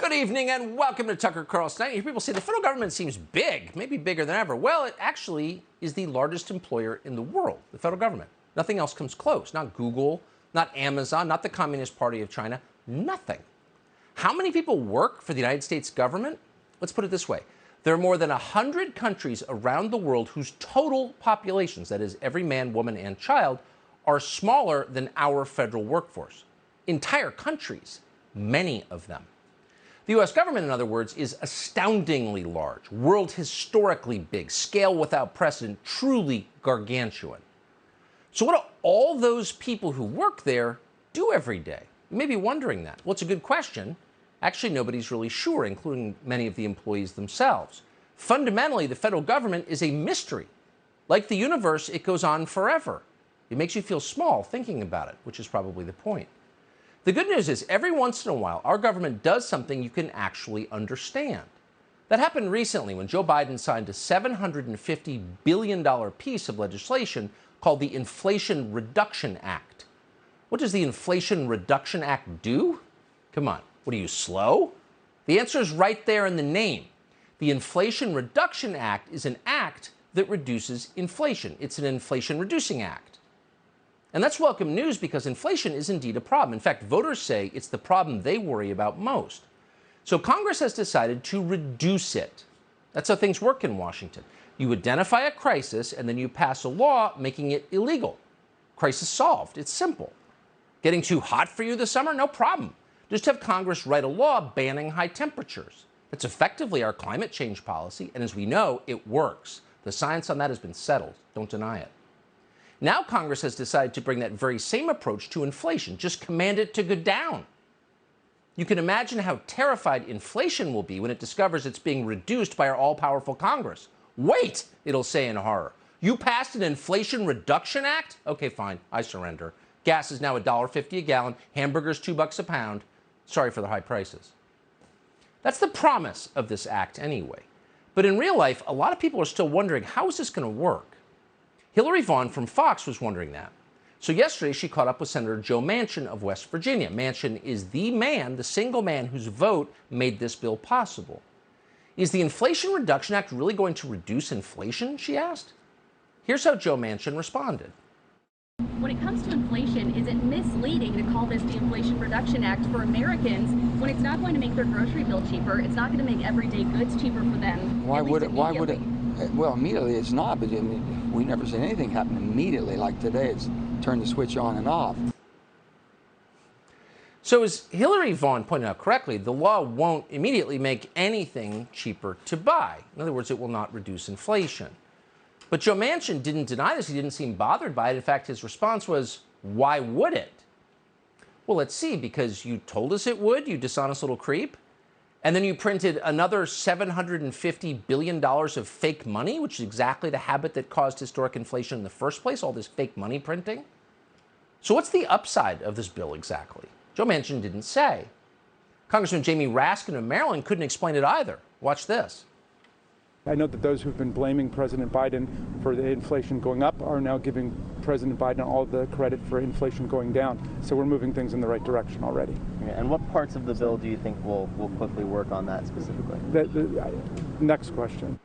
Good evening and welcome to Tucker Carlson Tonight. People say the federal government seems big, maybe bigger than ever. Well, it actually is the largest employer in the world, the federal government. Nothing else comes close. Not Google, not Amazon, not the Communist Party of China, nothing. How many people work for the United States government? Let's put it this way. There are more than 100 countries around the world whose total populations, that is every man, woman, and child, are smaller than our federal workforce. Entire countries, many of them. The U.S. government, in other words, is astoundingly large, world historically big, scale without precedent, truly gargantuan. So what do all those people who work there do every day? You may be wondering that. Well, it's a good question. Actually, nobody's really sure, including many of the employees themselves. Fundamentally, the federal government is a mystery. Like the universe, it goes on forever. It makes you feel small thinking about it, which is probably the point. The good news is, every once in a while, our government does something you can actually understand. That happened recently when Joe Biden signed a $750 billion piece of legislation called the Inflation Reduction Act. What does the Inflation Reduction Act do? Come on, what are you, slow? The answer is right there in the name. The Inflation Reduction Act is an act that reduces inflation. It's an inflation-reducing act. And that's welcome news because inflation is indeed a problem. In fact, voters say it's the problem they worry about most. So Congress has decided to reduce it. That's how things work in Washington. You identify a crisis and then you pass a law making it illegal. Crisis solved. It's simple. Getting too hot for you this summer? No problem. Just have Congress write a law banning high temperatures. That's effectively our climate change policy, and as we know, it works. The science on that has been settled. Don't deny it. Now Congress has decided to bring that very same approach to inflation. Just command it to go down. You can imagine how terrified inflation will be when it discovers it's being reduced by our all-powerful Congress. Wait, it'll say in horror. You passed an Inflation Reduction Act? Okay, fine, I surrender. Gas is now $1.50 a gallon, hamburgers $2 a pound. Sorry for the high prices. That's the promise of this act anyway. But in real life, a lot of people are still wondering, how is this going to work? Hillary Vaughn from Fox was wondering that. So yesterday, she caught up with Senator Joe Manchin of West Virginia. Manchin is the man, the single man whose vote made this bill possible. Is the Inflation Reduction Act really going to reduce inflation, she asked? Here's how Joe Manchin responded. When it comes to inflation, is it misleading to call this the Inflation Reduction Act for Americans when it's not going to make their grocery bill cheaper? It's not going to make everyday goods cheaper for them. Why would it? Well, immediately it's not, but I mean, we never seen anything happen immediately. Like today, it's turn the switch on and off. So as Hillary Vaughn pointed out correctly, the law won't immediately make anything cheaper to buy. In other words, it will not reduce inflation. But Joe Manchin didn't deny this. He didn't seem bothered by it. In fact, his response was, why would it? Well, let's see, because you told us it would, you dishonest little creep. And then you printed another $750 billion of fake money, which is exactly the habit that caused historic inflation in the first place, all this fake money printing. So what's the upside of this bill exactly? Joe Manchin didn't say. Congressman Jamie Raskin of Maryland couldn't explain it either. Watch this. I know that those who've been blaming President Biden for the inflation going up are now giving President Biden all the credit for inflation going down. So we're moving things in the right direction already. Okay, and what parts of the bill do you think will quickly work on that specifically? Next question.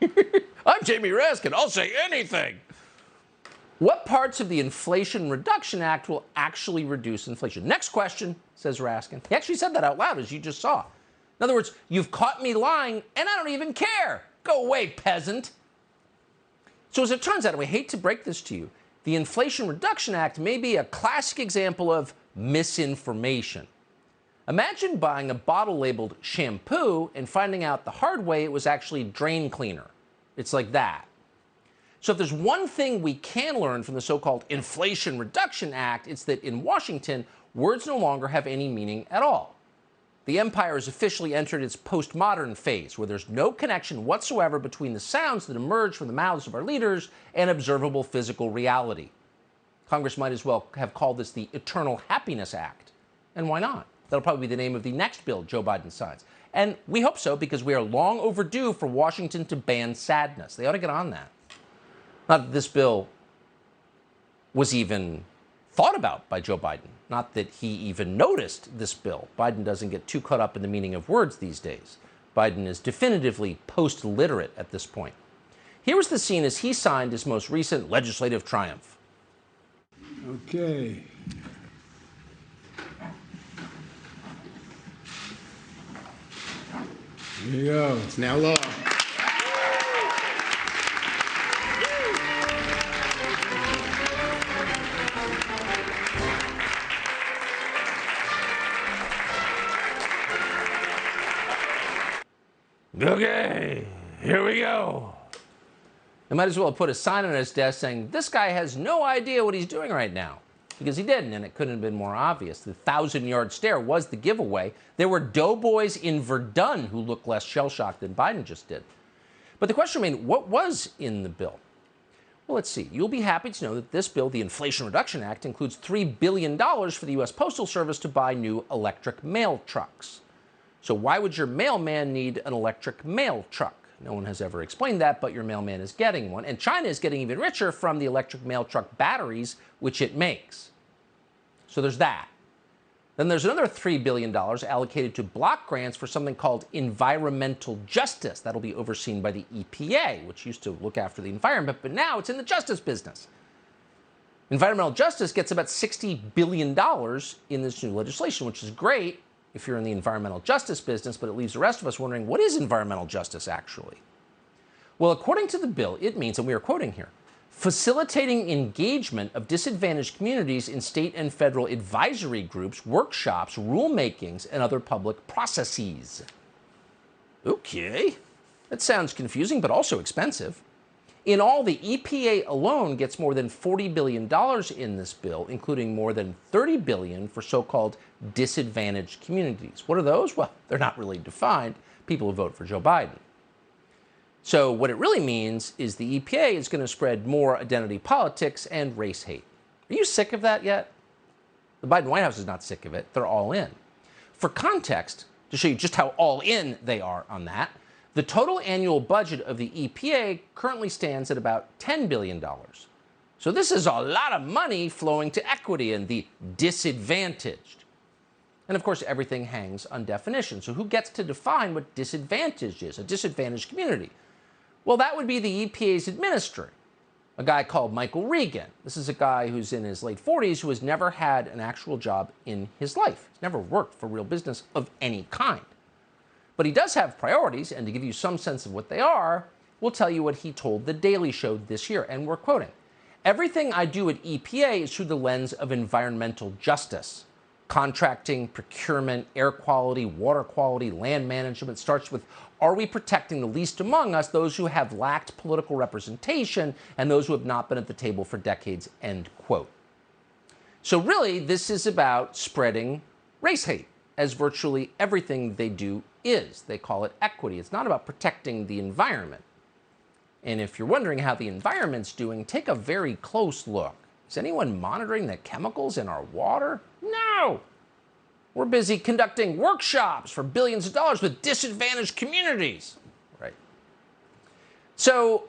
I'm Jamie Raskin. I'll say anything. What parts of the Inflation Reduction Act will actually reduce inflation? Next question, says Raskin. He actually said that out loud, as you just saw. In other words, you've caught me lying, and I don't even care. Go away, peasant. So as it turns out, and we hate to break this to you, the Inflation Reduction Act may be a classic example of misinformation. Imagine buying a bottle labeled shampoo and finding out the hard way it was actually drain cleaner. It's like that. So if there's one thing we can learn from the so-called Inflation Reduction Act, it's that in Washington, words no longer have any meaning at all. The empire has officially entered its postmodern phase, where there's no connection whatsoever between the sounds that emerge from the mouths of our leaders and observable physical reality. Congress might as well have called this the Eternal Happiness Act. And why not? That'll probably be the name of the next bill Joe Biden signs. And we hope so, because we are long overdue for Washington to ban sadness. They ought to get on that. Not that this bill was even thought about by Joe Biden. Not that he even noticed this bill. Biden doesn't get too caught up in the meaning of words these days. Biden is definitively post-literate at this point. Here was the scene as he signed his most recent legislative triumph. Okay. Here you go. It's now law. Okay, here we go. I might as well put a sign on his desk saying, this guy has no idea what he's doing right now. Because he didn't, and it couldn't have been more obvious. The 1,000-yard stare was the giveaway. There were doughboys in Verdun who looked less shell-shocked than Biden just did. But the question remained, what was in the bill? Well, let's see. You'll be happy to know that this bill, the Inflation Reduction Act, includes $3 billion for the U.S. Postal Service to buy new electric mail trucks. So why would your mailman need an electric mail truck? No one has ever explained that, but your mailman is getting one. And China is getting even richer from the electric mail truck batteries, which it makes. So there's that. Then there's another $3 billion allocated to block grants for something called environmental justice. That'll be overseen by the EPA, which used to look after the environment, but now it's in the justice business. Environmental justice gets about $60 billion in this new legislation, which is great if you're in the environmental justice business, but it leaves the rest of us wondering, what is environmental justice actually? Well, according to the bill, it means, and we are quoting here, facilitating engagement of disadvantaged communities in state and federal advisory groups, workshops, rulemakings, and other public processes. Okay, that sounds confusing, but also expensive. In all, the EPA alone gets more than $40 billion in this bill, including more than $30 billion for so-called disadvantaged communities. What are those? Well, they're not really defined. People who vote for Joe Biden. So what it really means is the EPA is going to spread more identity politics and race hate. Are you sick of that yet? The Biden White House is not sick of it. They're all in. For context, to show you just how all in they are on that, the total annual budget of the EPA currently stands at about $10 billion. So this is a lot of money flowing to equity and the disadvantaged. And of course, everything hangs on definition. So who gets to define what disadvantage is, a disadvantaged community? Well, that would be the EPA's administrator, a guy called Michael Regan. This is a guy who's in his late 40s who has never had an actual job in his life. He's never worked for real business of any kind. But he does have priorities, and to give you some sense of what they are, we'll tell you what he told The Daily Show this year, and we're quoting, "Everything I do at EPA is through the lens of environmental justice. Contracting, procurement, air quality, water quality, land management starts with, are we protecting the least among us, those who have lacked political representation and those who have not been at the table for decades," end quote. So really, this is about spreading race hate, as virtually everything they do is. They call it equity. It's not about protecting the environment. And if you're wondering how the environment's doing, take a very close look. Is anyone monitoring the chemicals in our water? No! We're busy conducting workshops for billions of dollars with disadvantaged communities. Right. So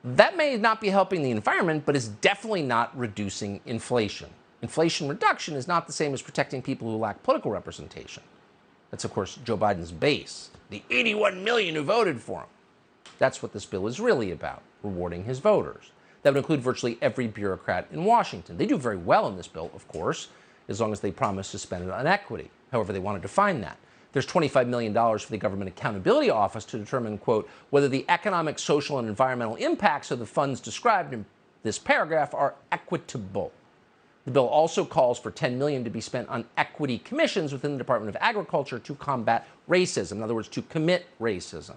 that may not be helping the environment, but it's definitely not reducing inflation. Inflation reduction is not the same as protecting people who lack political representation. That's, of course, Joe Biden's base, the 81 million who voted for him. That's what this bill is really about, rewarding his voters. That would include virtually every bureaucrat in Washington. They do very well in this bill, of course, as long as they promise to spend it on equity, however they want to define that. There's $25 million for the Government Accountability Office to determine, quote, whether the economic, social, and environmental impacts of the funds described in this paragraph are equitable. The bill also calls for $10 million to be spent on equity commissions within the Department of Agriculture to combat racism, in other words, to commit racism.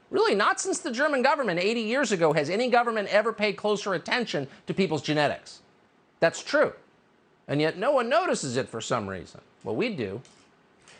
Really, not since the German government 80 years ago has any government ever paid closer attention to people's genetics. That's true. And yet no one notices it for some reason. Well, we do.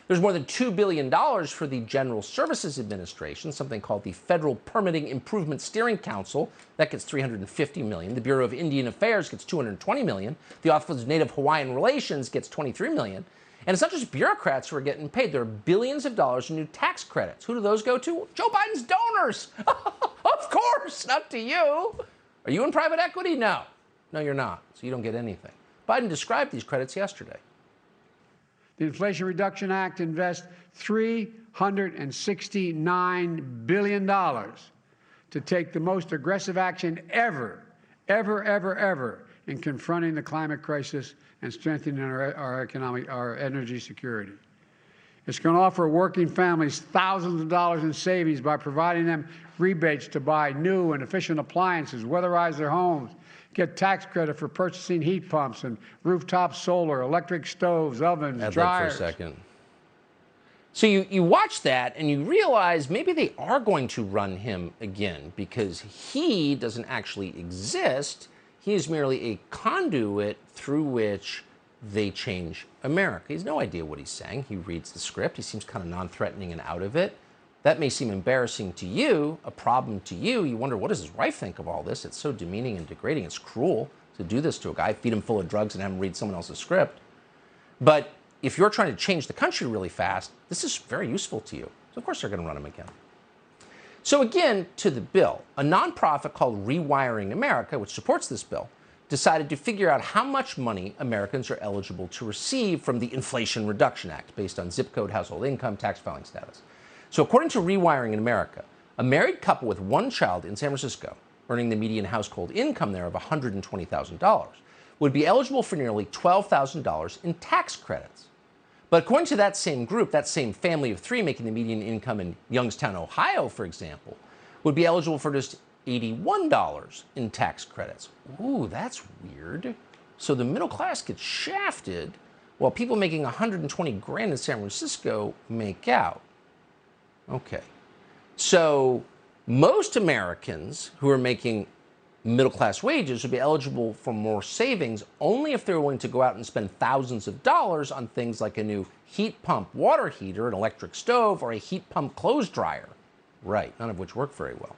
There's more than $2 billion for the General Services Administration, something called the Federal Permitting Improvement Steering Council. That gets $350 million. The Bureau of Indian Affairs gets $220 million. The Office of Native Hawaiian Relations gets $23 million. And it's not just bureaucrats who are getting paid. There are billions of dollars in new tax credits. Who do those go to? Joe Biden's donors. Of course, not to you. Are you in private equity? No. No, you're not. So you don't get anything. Biden described these credits yesterday. The Inflation Reduction Act invests $369 billion to take the most aggressive action ever in confronting the climate crisis and strengthening our energy security. It's going to offer working families thousands of dollars in savings by providing them rebates to buy new and efficient appliances, weatherize their homes, get tax credit for purchasing heat pumps and rooftop solar, electric stoves, ovens, dryers. For a second. So you watch that and you realize maybe they are going to run him again because he doesn't actually exist. He is merely a conduit through which they change America. He has no idea what he's saying. He reads the script. He seems kind of non-threatening and out of it. That may seem embarrassing to you, a problem to you. You wonder, what does his wife think of all this? It's so demeaning and degrading. It's cruel to do this to a guy, feed him full of drugs and have him read someone else's script. But if you're trying to change the country really fast, this is very useful to you. So of course they're going to run him again. So again, to the bill. A nonprofit called Rewiring America, which supports this bill, decided to figure out how much money Americans are eligible to receive from the Inflation Reduction Act based on zip code, household income, tax filing status. So according to Rewiring in America, a married couple with one child in San Francisco, earning the median household income there of $120,000, would be eligible for nearly $12,000 in tax credits. But according to that same group, that same family of three making the median income in Youngstown, Ohio, for example, would be eligible for just $81 in tax credits. Ooh, that's weird. So the middle class gets shafted while people making 120 grand in San Francisco make out. Okay. So most Americans who are making middle class wages would be eligible for more savings only if they're willing to go out and spend thousands of dollars on things like a new heat pump water heater, an electric stove, or a heat pump clothes dryer. Right, none of which work very well.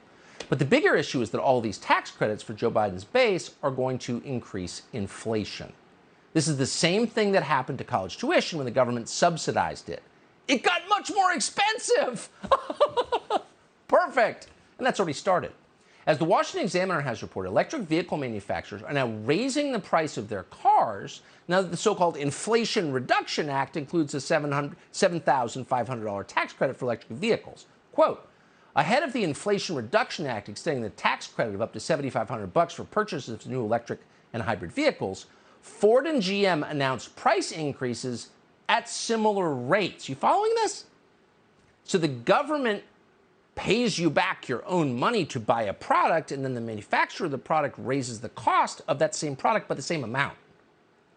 But the bigger issue is that all these tax credits for Joe Biden's base are going to increase inflation. This is the same thing that happened to college tuition when the government subsidized it. It got much more expensive. Perfect. And that's already started. As the Washington Examiner has reported, electric vehicle manufacturers are now raising the price of their cars now that the so-called Inflation Reduction Act includes a $7,500 tax credit for electric vehicles. Quote, ahead of the Inflation Reduction Act extending the tax credit of up to $7,500 for purchases of new electric and hybrid vehicles, Ford and GM announced price increases at similar rates. You following this? So the government pays you back your own money to buy a product, and then the manufacturer of the product raises the cost of that same product by the same amount.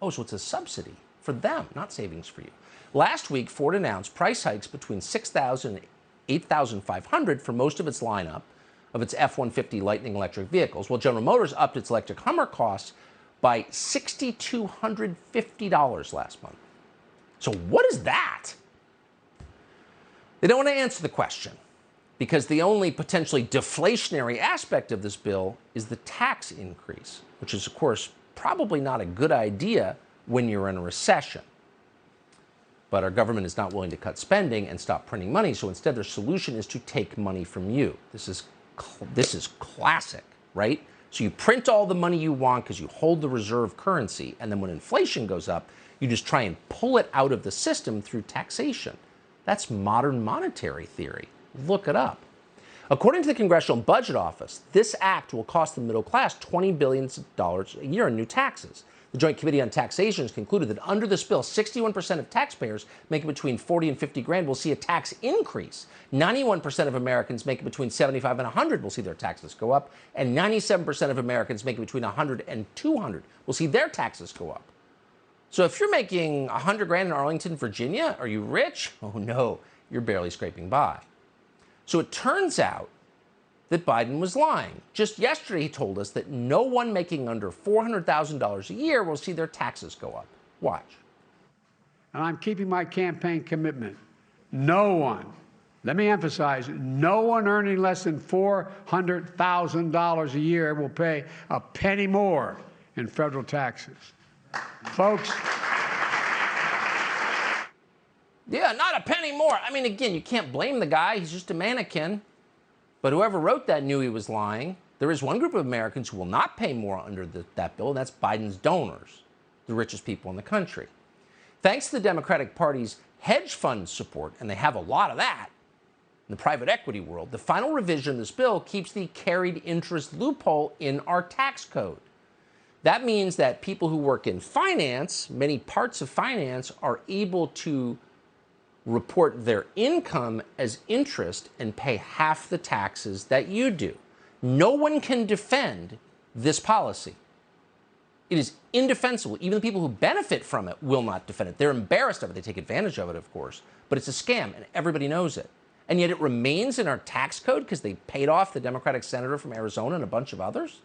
Oh, so it's a subsidy for them, not savings for you. Last week, Ford announced price hikes between $6,000 and $8,500 for most of its lineup of its F-150 Lightning electric vehicles, while General Motors upped its electric Hummer costs by $6,250 last month. So what is that? They don't want to answer the question because the only potentially deflationary aspect of this bill is the tax increase, which is, of course, probably not a good idea when you're in a recession. But our government is not willing to cut spending and stop printing money, so instead their solution is to take money from you. This is classic, right? So you print all the money you want because you hold the reserve currency, and then when inflation goes up, you just try and pull it out of the system through taxation. That's modern monetary theory. Look it up. According to the Congressional Budget Office, this act will cost the middle class $20 billion a year in new taxes. The Joint Committee on Taxation has concluded that under this bill, 61% of taxpayers making between 40 and 50 grand will see a tax increase. 91% of Americans making between 75 and 100 will see their taxes go up, and 97% of Americans making between 100 and 200 will see their taxes go up. So if you're making 100 grand in Arlington, Virginia, are you rich? Oh no, you're barely scraping by. So it turns out that Biden was lying. Just yesterday, he told us that no one making under $400,000 a year will see their taxes go up. Watch. And I'm keeping my campaign commitment. No one, let me emphasize, no one earning less than $400,000 a year will pay a penny more in federal taxes. Folks. Yeah, not a penny more. I mean, again, you can't blame the guy. He's just a mannequin. But whoever wrote that knew he was lying. There is one group of Americans who will not pay more under that bill, and that's Biden's donors. the richest people in the country. Thanks to the Democratic Party's hedge fund support, and they have a lot of that in the private equity world, the final revision of this bill keeps the carried interest loophole in our tax code. That means that people who work in finance, many parts of finance, are able to report their income as interest and pay half the taxes that you do. No one can defend this policy. It is indefensible. Even the people who benefit from it will not defend it. They're embarrassed of it. They take advantage of it, of course. But it's a scam, and everybody knows it. And yet it remains in our tax code because they paid off the Democratic senator from Arizona and a bunch of others.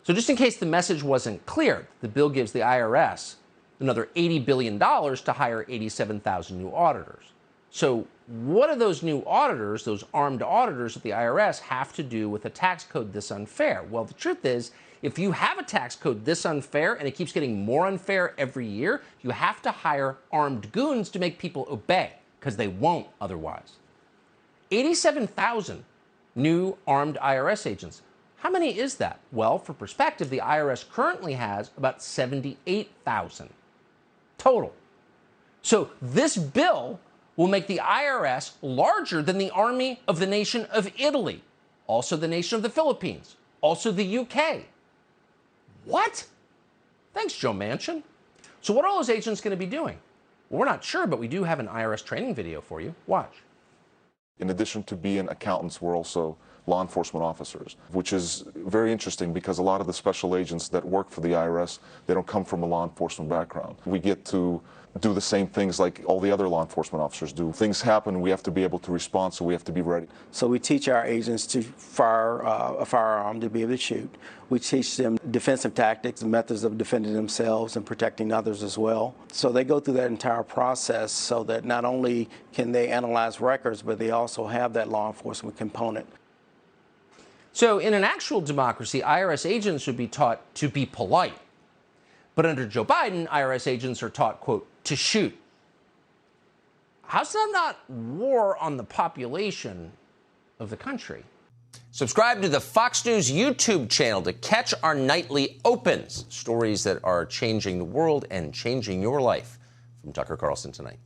So just in case the message wasn't clear, the bill gives the IRS another $80 billion to hire 87,000 new auditors. So what do those new auditors, those armed auditors at the IRS, have to do with a tax code this unfair? Well, the truth is, if you have a tax code this unfair and it keeps getting more unfair every year, you have to hire armed goons to make people obey, because they won't otherwise. 87,000 new armed IRS agents. How many is that? Well, for perspective, the IRS currently has about 78,000 total. So this bill will make the IRS larger than the army of the nation of Italy, also the nation of the Philippines, also the UK. What? Thanks, Joe Manchin. So what are all those agents going to be doing? Well, we're not sure, but we do have an IRS training video for you. Watch. In addition to being accountants, we're also law enforcement officers, which is very interesting because a lot of the special agents that work for the IRS, they don't come from a law enforcement background. We get to do the same things like all the other law enforcement officers do. Things happen, we have to be able to respond, so we have to be ready. So we teach our agents to fire a firearm to be able to shoot. We teach them defensive tactics and methods of defending themselves and protecting others as well. So they go through that entire process so that not only can they analyze records, but they also have that law enforcement component. So in an actual democracy, IRS agents should be taught to be polite. But under Joe Biden, IRS agents are taught, quote, to shoot. How's that not war on the population of the country? Subscribe to the Fox News YouTube channel to catch our nightly opens, stories that are changing the world and changing your life. From Tucker Carlson Tonight.